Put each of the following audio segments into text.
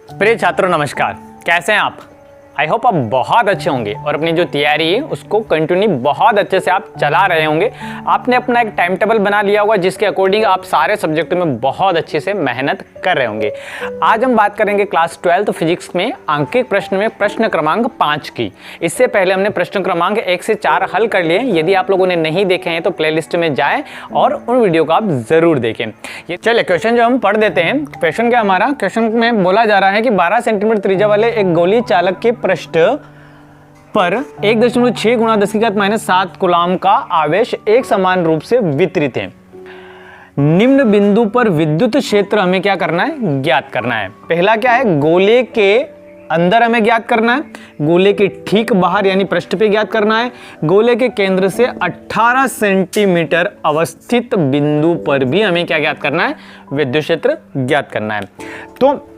प्रिय छात्रों नमस्कार, कैसे हैं आप? आई होप आप बहुत अच्छे होंगे और अपनी जो तैयारी है उसको कंटिन्यू बहुत अच्छे से आप चला रहे होंगे। आपने अपना एक टाइम टेबल बना लिया होगा जिसके अकॉर्डिंग आप सारे सब्जेक्टों में बहुत अच्छे से मेहनत कर रहे होंगे। आज हम बात करेंगे क्लास 12 फिजिक्स में अंकित प्रश्न में प्रश्न क्रमांक 5 की। इससे पहले हमने प्रश्न क्रमांक 1 से 4 हल कर लिए। यदि आप लोगों ने नहीं देखे हैं तो प्लेलिस्ट में जाएं और उन वीडियो को आप जरूर देखें। ये चलिए क्वेश्चन जो हम पढ़ देते हैं। क्वेश्चन क्या हमारा? क्वेश्चन में बोला जा रहा है कि 12 सेंटीमीटर त्रिज्या वाले एक गोली चालक के पृष्ठ पर 1.6 गुणा 10⁻⁷ कूलम्ब का आवेश एक समान रूप से वितरित है। निम्न बिंदु पर विद्युत क्षेत्र हमें क्या करना है? ज्ञात करना है। पहला क्या है? गोले के अंदर हमें ज्ञात करना है, गोले के ठीक बाहर यानी पृष्ठ पे ज्ञात करना है, गोले के केंद्र से 18 सेंटीमीटर अवस्थित बिंदु पर भी हमें क्या ज्ञात करना है? विद्युत क्षेत्र ज्ञात करना है। तो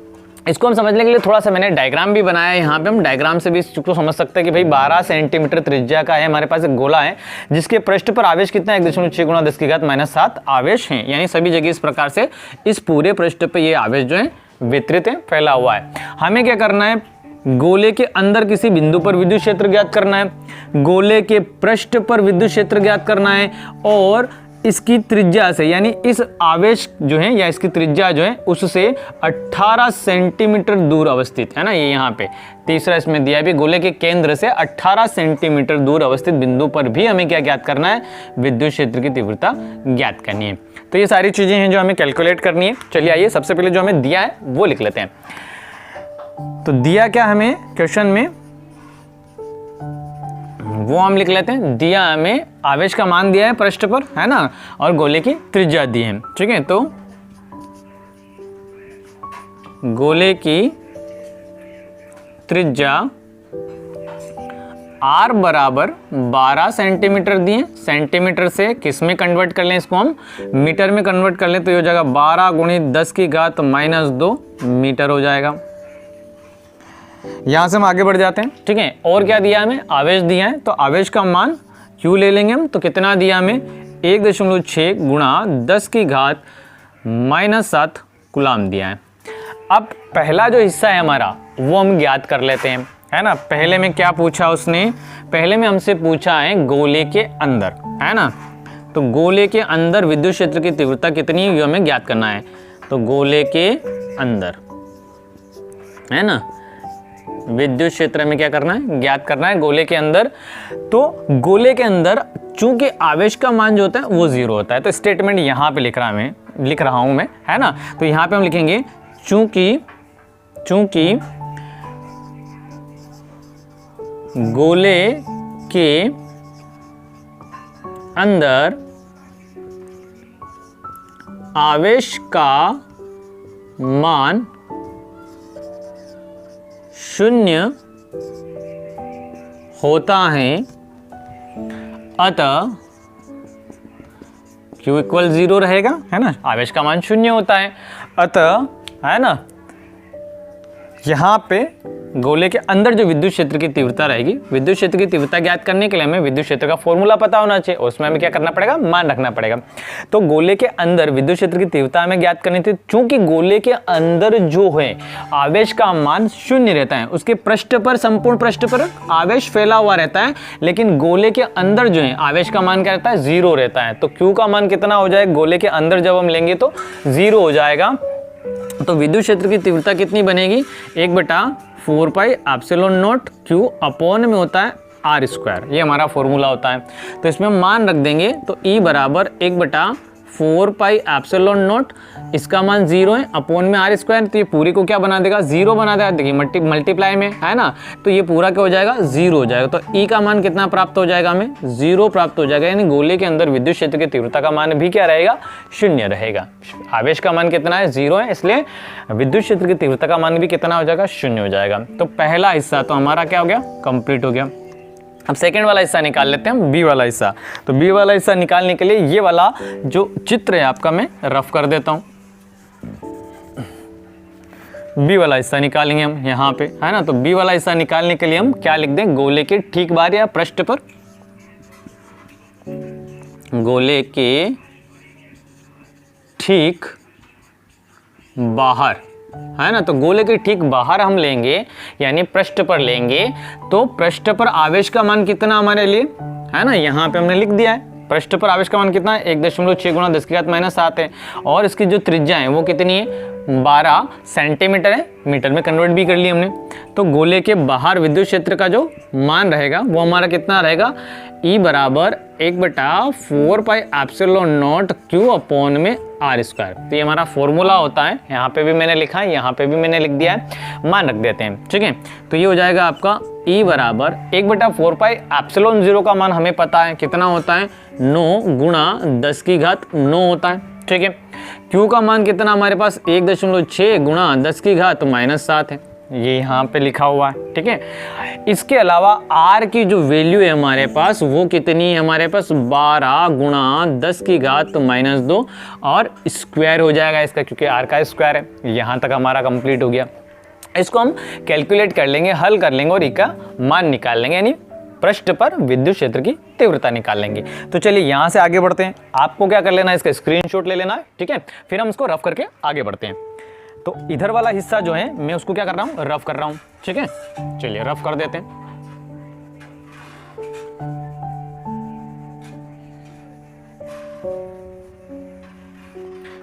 इसको हम समझने के लिए थोड़ा सा मैंने डायग्राम भी बनाया है। यहाँ पे हम डायग्राम से भी इसको समझ सकते हैं कि भाई 12 सेंटीमीटर त्रिज्या का है, हमारे पास एक गोला है जिसके पृष्ठ पर आवेश कितना है? 1.6 गुणा 10⁻⁷ आवेश है, यानी सभी जगह इस प्रकार से इस पूरे पृष्ठ पे ये आवेश जो है वितरित है, फैला हुआ है। हमें क्या करना है? गोले के अंदर किसी बिंदु पर विद्युत क्षेत्र ज्ञात करना है, गोले के पृष्ठ पर विद्युत क्षेत्र ज्ञात करना है और इसकी त्रिज्या से यानी इस आवेश जो है या इसकी त्रिज्या जो है उससे 18 सेंटीमीटर दूर अवस्थित है ना, ये यहाँ पे तीसरा इसमें दिया भी, गोले के केंद्र से 18 सेंटीमीटर दूर अवस्थित बिंदु पर भी हमें क्या ज्ञात करना है? विद्युत क्षेत्र की तीव्रता ज्ञात करनी है। तो ये सारी चीजें हैं जो हमें कैलकुलेट करनी है। चलिए आइए सबसे पहले जो हमें दिया है वो लिख लेते हैं। तो दिया क्या हमें क्वेश्चन में वो हम लिख लेते हैं। दिया हमें आवेश का मान दिया है पृष्ठ पर, है ना, और गोले की त्रिज्या दी है। ठीक है, तो गोले की त्रिज्या r बराबर 12 सेंटीमीटर दिए। सेंटीमीटर से किस में कन्वर्ट कर लें? इसको हम मीटर में कन्वर्ट कर लें तो ये हो जाएगा 12 × 10⁻⁻2 मीटर हो जाएगा। यहां से हम आगे बढ़ जाते हैं। ठीक है, और क्या दिया हमें? आवेश दिया है, तो आवेश का मान Q ले लेंगे हम। तो कितना दिया हमें? 1.6 गुणा 10⁻⁷ कूलम्ब दिया है। अब पहला जो हिस्सा है हमारा वो हम ज्ञात कर लेते हैं, है ना। पहले में क्या पूछा उसने? पहले में हमसे पूछा है गोले के अंदर, है ना। तो गोले के अंदर विद्युत क्षेत्र की तीव्रता कितनी है ये हमें ज्ञात करना है। तो गोले के अंदर, है ना, विद्युत क्षेत्र में क्या करना है? ज्ञात करना है गोले के अंदर। तो गोले के अंदर चूंकि आवेश का मान जो होता है वो 0 होता है, तो स्टेटमेंट यहां पे लिख रहा हूं मैं, है ना। तो यहां पे हम लिखेंगे चूंकि गोले के अंदर आवेश का मान 0 होता है, अतः Q = 0 रहेगा, है ना। आवेश का मान 0 होता है, अतः, है ना, यहां पे गोले के अंदर जो विद्युत क्षेत्र की तीव्रता रहेगी, विद्युत क्षेत्र की तीव्रता ज्ञात करने के लिए हमें विद्युत क्षेत्र का फॉर्मूला पता होना चाहिए, उसमें हमें क्या करना पड़ेगा? मान रखना पड़ेगा। तो गोले के अंदर विद्युत क्षेत्र की तीव्रता हमें ज्ञात करनी थी। चूंकि गोले के अंदर जो है आवेश का मान 0 रहता है, उसके पृष्ठ पर, संपूर्ण पृष्ठ पर आवेश फैला हुआ रहता है, लेकिन गोले के अंदर जो है आवेश का मान क्या रहता है? 0 रहता है। तो Q का मान कितना हो जाएगा? गोले के अंदर जब हम लेंगे तो 0 हो जाएगा। तो विद्युत क्षेत्र की तीव्रता कितनी बनेगी? 1/4πε0 Q अपॉन में होता है r², ये हमारा फॉर्मूला होता है। तो इसमें हम मान रख देंगे, तो E बराबर 1/4πε0, इसका मान 0 है, अपॉन में r², तो ये पूरी को क्या बना देगा? 0 बना देगा। देखिए मल्टीप्लाई में, है ना, तो ये पूरा क्या हो जाएगा? 0 हो जाएगा। तो E का मान कितना प्राप्त हो जाएगा? हमें 0 प्राप्त हो जाएगा, यानी गोले के अंदर विद्युत क्षेत्र की तीव्रता का मान भी क्या रहेगा? 0 रहेगा। आवेश का मान कितना है? 0 है, इसलिए विद्युत क्षेत्र की तीव्रता का मान भी कितना हो जाएगा? 0 हो जाएगा। तो पहला हिस्सा तो हमारा क्या हो गया? कंप्लीट हो गया। अब सेकेंड वाला हिस्सा निकाल लेते हैं हम, बी वाला हिस्सा। तो बी वाला हिस्सा निकालने के लिए ये वाला जो चित्र है आपका मैं रफ कर देता हूं। बी वाला हिस्सा निकालेंगे हम यहाँ पे, है ना। तो बी वाला हिस्सा निकालने के लिए हम क्या लिख दें? गोले के ठीक बाहर या पृष्ठ पर, गोले के ठीक बाहर, है ना। तो गोले के ठीक बाहर हम लेंगे यानी पृष्ठ पर लेंगे, तो पृष्ठ पर आवेश का मान कितना हमारे लिए, है ना, यहाँ पे हमने लिख दिया है। पृष्ठ पर आवेश का मान कितना है, 1.6 गुणा 10 की घात -7 है। और इसकी जो त्रिज्या है वो कितनी है, 12 सेंटीमीटर है, मीटर में कन्वर्ट भी कर लिया हमने। तो गोले के बाहर विद्युत क्षेत्र का जो मान रहेगा वो हमारा कितना रहेगा, E बराबर 1/4 pi epsilon not Q upon में R²। तो ये हमारा फॉर्मूला होता है, यहाँ पे भी मैंने लिखा है, यहाँ पे भी मैंने लिख दिया है, मान रख देते हैं, ठीक है। तो ये हो जाएगा आपका E बराबर 1/4 पाई एप्सिलॉन 0 का मान हमें पता है कितना होता है, 9 गुणा 10 की घात 9 होता है, ठीक है। Q का मान कितना हमारे पास, 1.6 गुणा 10 की घात -7 है, ये यहाँ पे लिखा हुआ है, ठीक है। इसके अलावा R की जो वैल्यू है हमारे पास वो कितनी है हमारे पास, 12 गुणा 10 की घात -2 और स्क्वायर हो जाएगा इसका, क्योंकि R का स्क्वायर है। यहाँ तक हमारा कंप्लीट हो गया। इसको हम कैलकुलेट कर लेंगे, हल कर लेंगे और इसका मान निकाल लेंगे, यानी पृष्ठ पर विद्युत क्षेत्र की तीव्रता निकाल लेंगे। तो चलिए यहाँ से आगे बढ़ते हैं। आपको क्या कर लेना है, इसका स्क्रीनशॉट ले लेना है, ठीक है। फिर हम इसको रफ करके आगे बढ़ते हैं। तो इधर वाला हिस्सा जो है मैं उसको क्या कर रहा हूँ, रफ कर रहा हूँ, ठीक है। चलिए रफ कर देते हैं।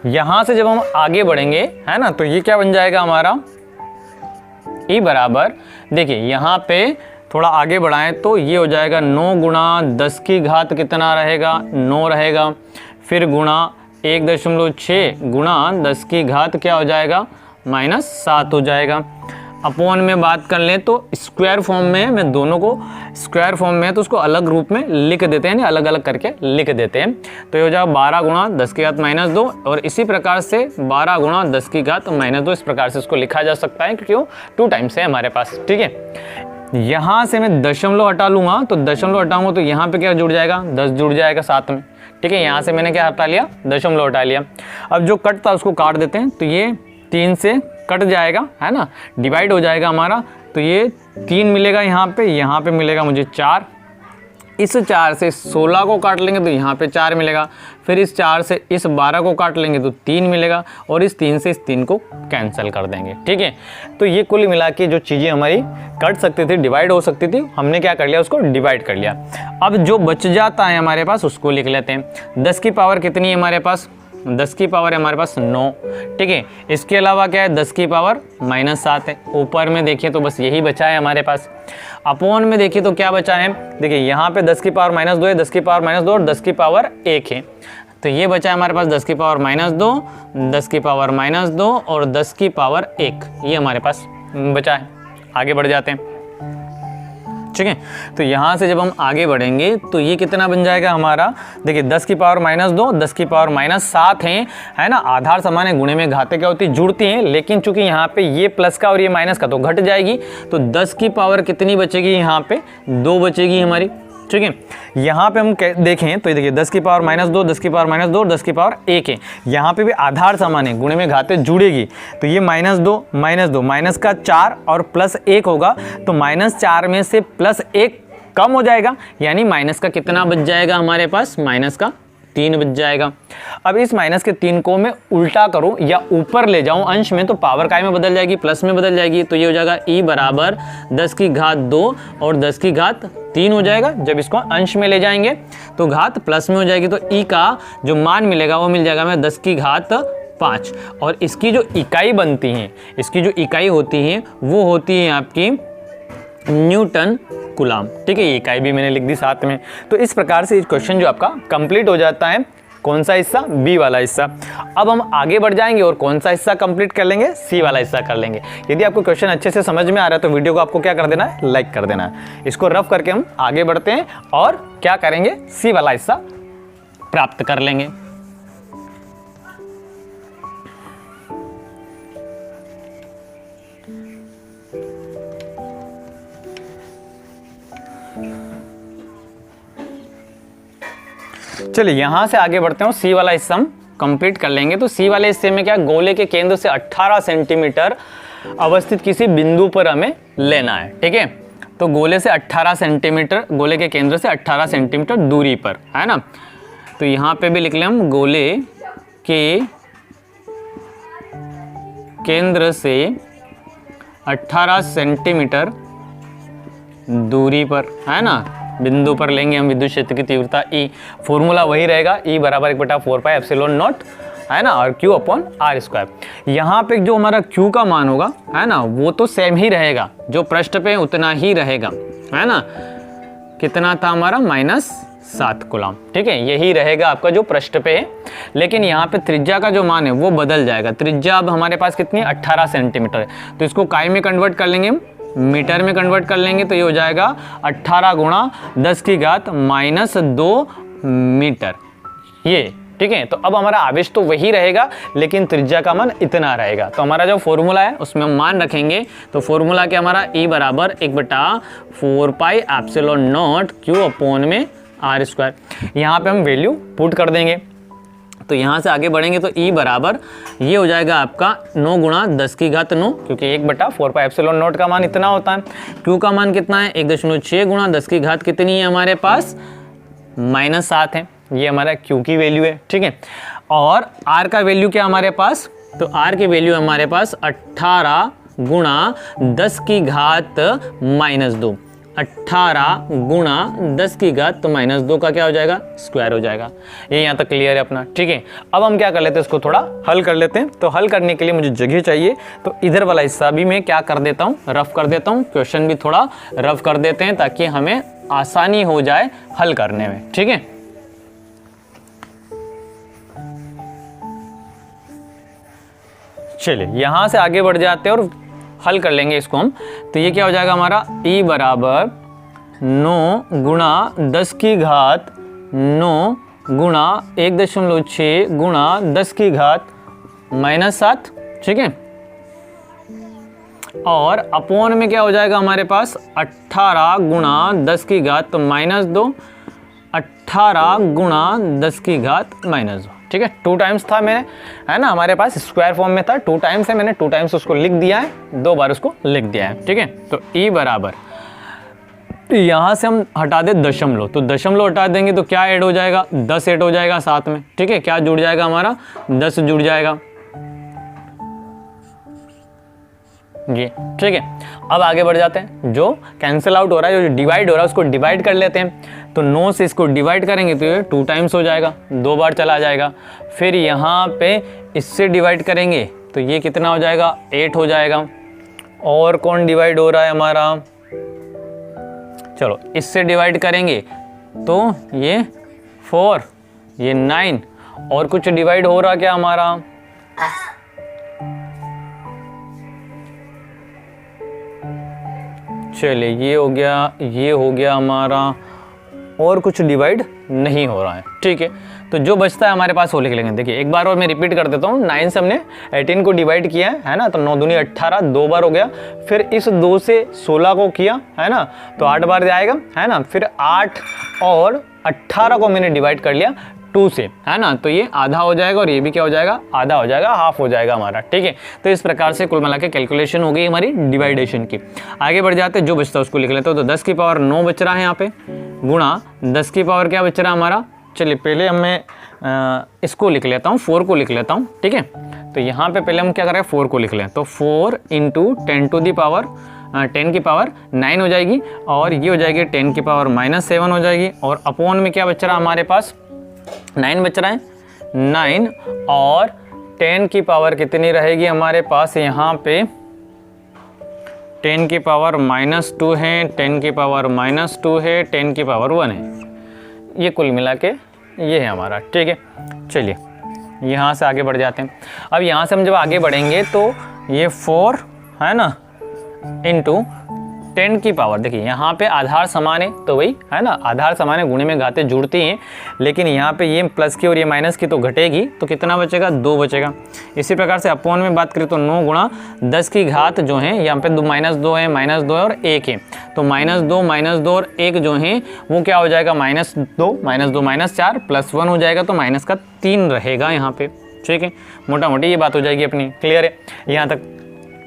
यहां से जब हम आगे बढ़ेंगे, है ना, तो ये क्या बन जाएगा हमारा, E बराबर, देखिए यहाँ पे थोड़ा आगे बढ़ाएं तो ये हो जाएगा 9 गुणा 10 की घात कितना रहेगा, 9 रहेगा, फिर गुणा 1.6 गुणा 10 की घात क्या हो जाएगा, -7 हो जाएगा। अपॉन में बात कर लें तो स्क्वायर फॉर्म में, मैं दोनों को स्क्वायर फॉर्म में है तो उसको अलग रूप में लिख देते हैं, अलग अलग करके लिख देते हैं। तो ये हो जाएगा 12 गुणा 10 की घात -2 और इसी प्रकार से 12 गुणा 10 की घात -2, इस प्रकार से इसको लिखा जा सकता है क्योंकि वो 2 टाइम्स है हमारे पास, ठीक है। यहाँ से मैं दशमलव हटा लूँगा, तो दशमलव हटाऊँगा तो यहाँ पे क्या जुड़ जाएगा, 10 जुड़ जाएगा साथ में, ठीक है। यहाँ से मैंने क्या हटा लिया, दशमलव हटा लिया। अब जो कट था उसको काट देते हैं, तो ये 3 से कट जाएगा, है ना, डिवाइड हो जाएगा हमारा। तो ये 3 मिलेगा यहाँ पे मिलेगा मुझे 4। इस 4 से 16 को काट लेंगे तो यहाँ पे 4 मिलेगा। फिर इस 4 से इस 12 को काट लेंगे तो 3 मिलेगा और इस 3 से इस 3 को कैंसिल कर देंगे, ठीक है। तो ये कुल मिला के जो चीज़ें हमारी कट सकती थी, डिवाइड हो सकती थी, हमने क्या कर लिया, उसको डिवाइड कर लिया। अब जो बच जाता है हमारे पास उसको लिख लेते हैं। 10 की पावर कितनी है हमारे पास, 10 की पावर है हमारे पास 9, ठीक है। इसके अलावा क्या है, 10 की पावर -7 है। ऊपर में देखिए तो बस यही बचा है हमारे पास। अपॉन में देखिए तो क्या बचा है, देखिए यहाँ पे 10 की पावर -2 है, 10 की पावर -2 और 10 की पावर 1 है। तो ये बचा है हमारे पास 10 की पावर -2, 10 की पावर -2 और 10 की पावर 1, ये हमारे पास बचा है। आगे बढ़ जाते हैं, ठीक है। तो यहाँ से जब हम आगे बढ़ेंगे तो ये कितना बन जाएगा हमारा, देखिए 10 की पावर -2, 10 की पावर -7 है ना। आधार समान है, गुणे में घातें क्या होती है, जुड़ती हैं, लेकिन चूंकि यहाँ पे ये प्लस का और ये माइनस का तो घट जाएगी। तो 10 की पावर कितनी बचेगी, यहाँ पे 2 बचेगी हमारी, ठीक है। यहाँ पे हम देखें तो ये देखिए 10 की पावर -2, 10 की पावर -2 और 10 की पावर 1 है। यहाँ पे भी आधार समान है, गुणे में घातें जुड़ेगी। तो ये -2 माइनस का 4 और +1 होगा, तो -4 में से +1 कम हो जाएगा, यानी माइनस का कितना बच जाएगा हमारे पास, माइनस का 3 बच जाएगा। अब इस माइनस के 3 को मैं उल्टा करूं या ऊपर ले जाऊं अंश में, तो पावर काय में बदल जाएगी, प्लस में बदल जाएगी। तो ये हो जाएगा E बराबर 10 की घात 2 और 10 की घात 3 हो जाएगा। जब इसको अंश में ले जाएंगे तो घात प्लस में हो जाएगी, तो E का जो मान मिलेगा वो मिल जाएगा हमें 10 की घात 5। और इसकी जो इकाई बनती है, इसकी जो इकाई होती है वो होती है आपकी न्यूटन कूलाम, ठीक है। ये इकाई भी मैंने लिख दी साथ में। तो इस प्रकार से क्वेश्चन जो आपका कंप्लीट हो जाता है। कौन सा हिस्सा, बी वाला हिस्सा। अब हम आगे बढ़ जाएंगे और कौन सा हिस्सा कंप्लीट कर लेंगे, सी वाला हिस्सा कर लेंगे। यदि आपको क्वेश्चन अच्छे से समझ में आ रहा है तो वीडियो को आपको क्या कर देना है, लाइक कर देना है। इसको रफ करके हम आगे बढ़ते हैं और क्या करेंगे, सी वाला हिस्सा प्राप्त कर लेंगे। चलिए यहाँ से आगे बढ़ते हैं, सी वाला हिस्सा हम कंप्लीट कर लेंगे। तो सी वाले हिस्से में क्या, गोले के केंद्र से 18 सेंटीमीटर अवस्थित किसी बिंदु पर हमें लेना है, ठीक है। तो गोले से 18 सेंटीमीटर, गोले के केंद्र से 18 सेंटीमीटर दूरी पर, है ना। तो यहाँ पे भी लिख लें हम, गोले के केंद्र से 18 सेंटीमीटर दूरी पर, है ना, बिंदु पर लेंगे हम विद्युत क्षेत्र की तीव्रता E। फॉर्मूला वही रहेगा, E बराबर 1/4πε0, है ना, और Q अपॉन आर स्क्वायर। यहाँ पे जो हमारा Q का मान होगा, है ना, वो तो सेम ही रहेगा, जो पृष्ठ पे उतना ही रहेगा, है ना। कितना था हमारा? -7 कूलम। ठीक है, यही रहेगा आपका जो पृष्ठ पे है। लेकिन यहाँ पे त्रिज्या का जो मान है वो बदल जाएगा। त्रिज्या अब हमारे पास कितनी है? 18 सेंटीमीटर है। तो इसको काय में कन्वर्ट कर लेंगे, मीटर में कन्वर्ट कर लेंगे, तो ये हो जाएगा 18 गुणा 10 की घात -2 मीटर। ये ठीक है। तो अब हमारा आवेश तो वही रहेगा, लेकिन त्रिज्या का मान इतना रहेगा। तो हमारा जो फॉर्मूला है उसमें हम मान रखेंगे। तो फॉर्मूला क्या हमारा? E बराबर 1/4πε0 Q अपॉन में आर स्क्वायर। यहाँ पे हम वैल्यू पुट कर देंगे। तो यहाँ से आगे बढ़ेंगे तो E बराबर ये हो जाएगा आपका 9 गुणा 10 की घात 9, क्योंकि 1/4πε0 का मान इतना होता है। Q का मान कितना है? 1.6 गुणा 10 की घात कितनी है हमारे पास? -7 है। ये हमारा Q की वैल्यू है। ठीक है, और R का वैल्यू क्या हमारे पास? तो R की वैल्यू हमारे पास 18 गुणा 10 की घात -2। 18 गुणा 10 की घात -2 का क्या हो जाएगा? स्क्वायर हो जाएगा। ये यहाँ तक क्लियर है अपना। ठीक है, अब हम क्या कर लेते हैं, इसको थोड़ा हल कर लेते हैं। तो हल करने के लिए मुझे जगह चाहिए, तो इधर वाला हिस्सा भी मैं क्या कर देता हूँ? रफ कर देता हूँ। क्वेश्चन भी थोड़ा रफ कर देते हैं ताकि हमें आसानी हो जाए हल करने में। ठीक है, चलिए यहाँ से आगे बढ़ जाते हैं और हल कर लेंगे इसको हम। तो ये क्या हो जाएगा हमारा? E बराबर 9 गुणा 10 की घात 9 गुणा 1.6 गुणा 10 की घात -7। ठीक है, और अपोन में क्या हो जाएगा हमारे पास? 18 गुणा 10 की घात -2। 18 गुणा 10 की घात -2। ठीक है, 2 टाइम्स था मैंने, है ना, हमारे पास स्क्वायर फॉर्म में था। 2 टाइम्स है, मैंने 2 टाइम्स उसको लिख दिया है, 2 बार उसको लिख दिया है। ठीक है, तो E बराबर, यहाँ से हम हटा दे दशमलव, तो दशमलव हटा देंगे तो क्या ऐड हो जाएगा? 10 ऐड हो जाएगा साथ में। ठीक है, क्या जुड़ जाएगा हमारा? 10 जुड़ जाएगा जी। ठीक है, अब आगे बढ़ जाते हैं। जो कैंसिल आउट हो रहा है, जो डिवाइड हो रहा है, उसको डिवाइड कर लेते हैं। तो 9 से इसको डिवाइड करेंगे तो ये 2 टाइम्स हो जाएगा, 2 बार चला जाएगा। फिर यहाँ पे इससे डिवाइड करेंगे तो ये कितना हो जाएगा? 8 हो जाएगा। और कौन डिवाइड हो रहा है हमारा? चलो इससे डिवाइड करेंगे तो ये 4, ये 9, और कुछ डिवाइड हो रहा क्या हमारा? चलिए ये हो गया, ये हो गया हमारा, और कुछ डिवाइड नहीं हो रहा है। ठीक है, तो जो बचता है हमारे पास वो लिख लेंगे। देखिए एक बार और मैं रिपीट कर देता हूँ। 9 से हमने 18 को डिवाइड किया है ना, तो 9 दूनी 18, 2 बार हो गया। फिर इस 2 से 16 को किया, है ना, तो 8 बार जाएगा, है ना। फिर 8 और 18 को मैंने डिवाइड कर लिया 2 से, है ना, तो ये आधा हो जाएगा, और ये भी क्या हो जाएगा? आधा हो जाएगा, हाफ हो जाएगा हमारा। ठीक है, तो इस प्रकार से कुल मिला के कैलकुलेशन हो गई हमारी डिवाइडेशन की। आगे बढ़ जाते हैं, जो बचता है उसको लिख लेते हो। तो 10 की पावर 9 बच रहा है यहाँ पे, गुणा 10 की पावर क्या बच रहा है हमारा? चलिए पहले मैं इसको लिख लेता हूँ, 4 को लिख लेता हूँ। ठीक है, तो यहाँ पे पहले हम क्या करें? 4 को लिख लें। तो 4 × 10 टू दी पावर 10 की पावर 9 हो जाएगी, और ये हो जाएगी 10 की पावर -7 हो जाएगी। और अपोन में क्या बच रहा है हमारे पास? 9 बच रहा है, 9, और 10 की पावर कितनी रहेगी हमारे पास? यहाँ पे 10 की पावर -2 है, 10 की पावर -2 है, 10 की पावर 1 है। ये कुल मिला के ये है हमारा। ठीक है, चलिए यहाँ से आगे बढ़ जाते हैं। अब यहाँ से हम जब आगे बढ़ेंगे तो ये 4, है ना, इंटू 10 की पावर, देखिए यहाँ पे आधार समान है तो वही, है ना, आधार समान है, गुणे में घातें जुड़ती हैं, लेकिन यहाँ पे ये प्लस की और ये माइनस की तो घटेगी, तो कितना बचेगा? 2 बचेगा। इसी प्रकार से अपोन में बात करें तो 9 गुणा 10 की घात जो है, यहाँ पे -2 है, -2 है और 1 है, तो -2 और 1 जो है वो क्या हो जाएगा? -2 -4 +1 हो जाएगा, तो माइनस का 3 रहेगा यहाँ पे। ठीक है, मोटा मोटी ये बात हो जाएगी अपनी। क्लियर है यहाँ तक?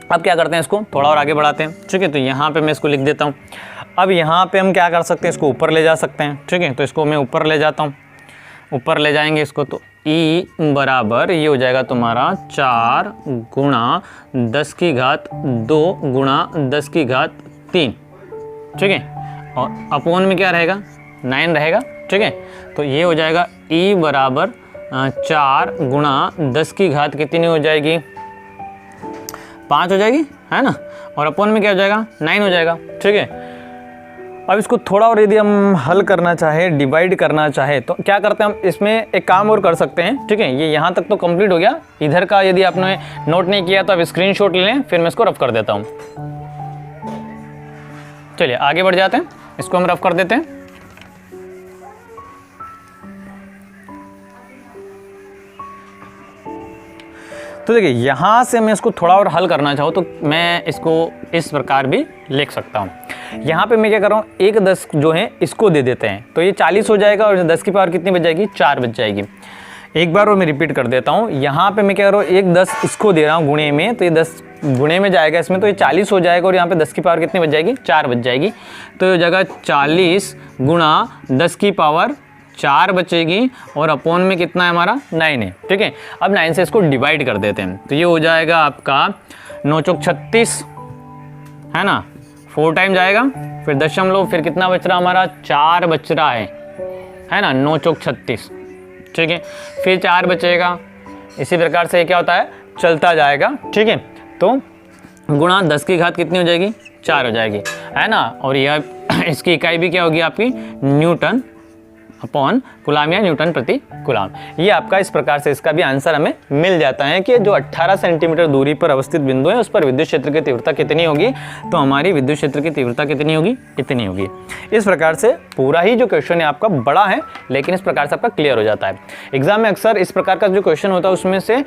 अब क्या करते हैं, इसको थोड़ा और आगे बढ़ाते हैं। ठीक है, तो यहाँ पे मैं इसको लिख देता हूँ। अब यहाँ पे हम क्या कर सकते हैं? इसको ऊपर ले जा सकते हैं। ठीक है, तो इसको मैं ऊपर ले जाता हूँ, ऊपर ले जाएंगे इसको, तो ई बराबर ये हो जाएगा तुम्हारा 4 गुणा 10 की घात 2 गुणा 10 की घात 3, ठीक है, और अपोन में क्या रहेगा 9 रहेगा, ठीक है। तो ये हो जाएगा ई बराबर 4 गुणा 10 की घात कितनी हो जाएगी, 5 हो जाएगी, है ना, और अपोन में क्या हो जाएगा 9 हो जाएगा, ठीक है। अब इसको थोड़ा और यदि हम हल करना चाहें, डिवाइड करना चाहे, तो क्या करते हैं हम इसमें एक काम और कर सकते हैं, ठीक है। ये यहाँ तक तो कंप्लीट हो गया, इधर का यदि आपने नोट नहीं किया तो आप स्क्रीनशॉट ले लें, फिर मैं इसको रफ कर देता हूँ। चलिए आगे बढ़ जाते हैं, इसको हम रफ कर देते हैं। तो देखिए यहाँ से मैं इसको थोड़ा और हल करना चाहूँ तो मैं इसको इस प्रकार भी लिख सकता हूँ। यहाँ पे मैं क्या कर रहा हूँ, 1 10 जो है इसको दे देते हैं, तो ये 40 हो जाएगा, और 10 की पावर कितनी बच जाएगी, 4 बच जाएगी। एक बार और मैं रिपीट कर देता हूँ, यहाँ पे मैं क्या कर रहा हूँ, 1 10 इसको दे रहा हूँ गुणे में, तो ये 10 गुणे में जाएगा इसमें, तो ये 40 हो जाएगा, और यहाँ पे 10 की पावर कितनी बच जाएगी, 4 बच जाएगी। तो ये जगह 40 गुणा 10 की पावर 4 बचेगी, और अपोन में कितना है हमारा 9 है, ठीक है। अब 9 से इसको डिवाइड कर देते हैं, तो ये हो जाएगा आपका 9 चौक 36, है ना, 4 टाइम जाएगा, फिर दशमलव, फिर कितना बच रहा हमारा 4 बच रहा है ना, 9 चौक 36, ठीक है, फिर 4 बचेगा। इसी प्रकार से क्या होता है, चलता जाएगा, ठीक है। तो गुणा 10 की घात कितनी हो जाएगी, 4 हो जाएगी, है ना, और यह इसकी इकाई भी क्या होगी आपकी, न्यूटन अपॉन कूलाम या न्यूटन प्रति कूलाम। ये आपका इस प्रकार से इसका भी आंसर हमें मिल जाता है कि जो 18 सेंटीमीटर दूरी पर अवस्थित बिंदु है उस पर विद्युत क्षेत्र की तीव्रता कितनी होगी, तो हमारी विद्युत क्षेत्र की तीव्रता कितनी होगी, इतनी होगी। इस प्रकार से पूरा ही जो क्वेश्चन है आपका बड़ा है, लेकिन इस प्रकार से आपका क्लियर हो जाता है। एग्जाम में अक्सर इस प्रकार का जो क्वेश्चन होता है उसमें से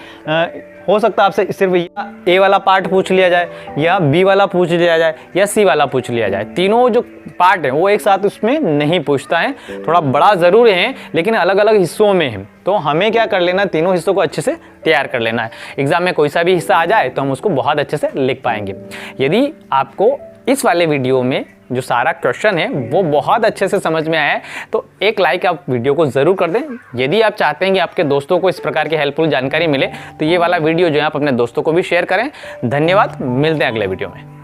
हो सकता है आपसे सिर्फ या ए वाला पार्ट पूछ लिया जाए, या बी वाला पूछ लिया जाए, या सी वाला पूछ लिया जाए। तीनों जो पार्ट है वो एक साथ उसमें नहीं पूछता है, थोड़ा बड़ा ज़रूर है लेकिन अलग अलग हिस्सों में है। तो हमें क्या कर लेना, तीनों हिस्सों को अच्छे से तैयार कर लेना है। एग्जाम में कोई सा भी हिस्सा आ जाए तो हम उसको बहुत अच्छे से लिख पाएंगे। यदि आपको इस वाले वीडियो में जो सारा क्वेश्चन है वो बहुत अच्छे से समझ में आया है तो एक लाइक आप वीडियो को ज़रूर कर दें। यदि आप चाहते हैं कि आपके दोस्तों को इस प्रकार की हेल्पफुल जानकारी मिले तो ये वाला वीडियो जो है आप अपने दोस्तों को भी शेयर करें। धन्यवाद, मिलते हैं अगले वीडियो में।